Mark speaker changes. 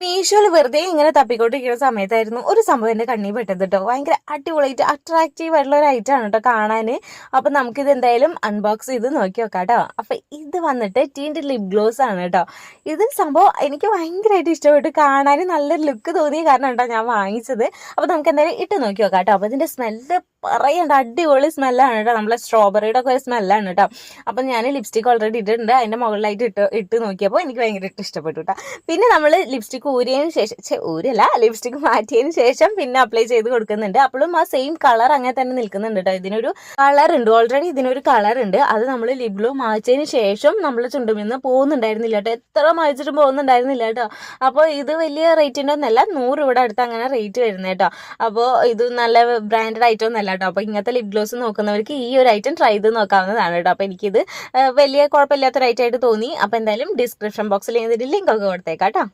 Speaker 1: മീഷോയിൽ വെറുതെ ഇങ്ങനെ തപ്പിക്കൊണ്ടിരിക്കുന്ന സമയത്തായിരുന്നു ഒരു സംഭവം എൻ്റെ കണ്ണിൽ പെട്ടത് കേട്ടോ. ഭയങ്കര അടിപൊളിയായിട്ട് അട്രാക്റ്റീവ് ആയിട്ടുള്ള ഒരു ഐറ്റം ആണ് കേട്ടോ കാണാൻ. അപ്പം നമുക്കിത് എന്തായാലും അൺബോക്സ് ചെയ്ത് നോക്കി നോക്കാം കേട്ടോ. അപ്പം ഇത് വന്നിട്ട് ടീൻ്റെ ലിപ് ഗ്ലോസ് ആണ് കേട്ടോ. ഇത് സംഭവം എനിക്ക് ഭയങ്കരമായിട്ട് ഇഷ്ടപ്പെട്ടു. കാണാൻ നല്ലൊരു ലുക്ക് തോന്നിയ കാരണം കേട്ടോ ഞാൻ വാങ്ങിച്ചത്. അപ്പം നമുക്ക് എന്തായാലും ഇട്ട് നോക്കി നോക്കാം കേട്ടോ. അപ്പം ഇതിൻ്റെ സ്മെല്ല് പറയണ്ട, അടിപൊളി സ്മെല്ലാണ് കേട്ടോ. നമ്മളെ സ്ട്രോബെറിയുടെ ഒക്കെ ഒരു സ്മെല്ലാണ് കേട്ടോ. അപ്പം ഞാൻ ലിപ്സ്റ്റിക് ഓൾറെഡി ഇട്ടിട്ടുണ്ട്. അതിൻ്റെ മുകളിലായിട്ട് ഇട്ട് നോക്കിയപ്പോൾ എനിക്ക് ഭയങ്കരമായിട്ട് ഇഷ്ടപ്പെട്ടു കേട്ടോ. പിന്നെ നമ്മൾ ലിപ്സ്റ്റിക് ഊരിയതിന് ശേഷം ലിപ്സ്റ്റിക് മാറ്റിയതിന് ശേഷം പിന്നെ അപ്ലൈ ചെയ്ത് കൊടുക്കുന്നുണ്ട്. അപ്പോഴും ആ സെയിം കളർ അങ്ങനെ തന്നെ നിൽക്കുന്നുണ്ട് കേട്ടോ. ഇതിനൊരു കളർ ഉണ്ട്, ഓൾറെഡി ഇതിനൊരു കളർ ഉണ്ട്. അത് നമ്മൾ ലിപ് ഗ്ലോ മാറ്റിയതിന് ശേഷം നമ്മൾ ചുണ്ടുമിന്ന് പോകുന്നുണ്ടായിരുന്നില്ല കേട്ടോ. എത്ര മായ്ച്ചിട്ടും പോകുന്നുണ്ടായിരുന്നില്ല കേട്ടോ. അപ്പോൾ ഇത് വലിയ റേറ്റിൻ്റെ ഒന്നല്ല, 100 രൂപയുടെ അടുത്ത് അങ്ങനെ റേറ്റ് വരുന്നത് കേട്ടോ. അപ്പോൾ ഇത് നല്ല ബ്രാൻഡഡ് ഐറ്റം ഒന്നല്ല കേട്ടോ. അപ്പോൾ ഇങ്ങനത്തെ ലിപ് ഗ്ലോസ് നോക്കുന്നവർക്ക് ഈ ഒരു ഐറ്റം ട്രൈ ചെയ്ത് നോക്കാവുന്നതാണ് കേട്ടോ. അപ്പോൾ എനിക്കിത് വലിയ കുഴപ്പമില്ലാത്തൊരു ഐറ്റം ആയിട്ട് തോന്നി. അപ്പോൾ എന്തായാലും ഡിസ്ക്രിപ്ഷൻ ബോക്സിൽ ഇതിൻ്റെ ലിങ്ക് ഒക്കെ കൊടുത്തേക്കാം കേട്ടോ.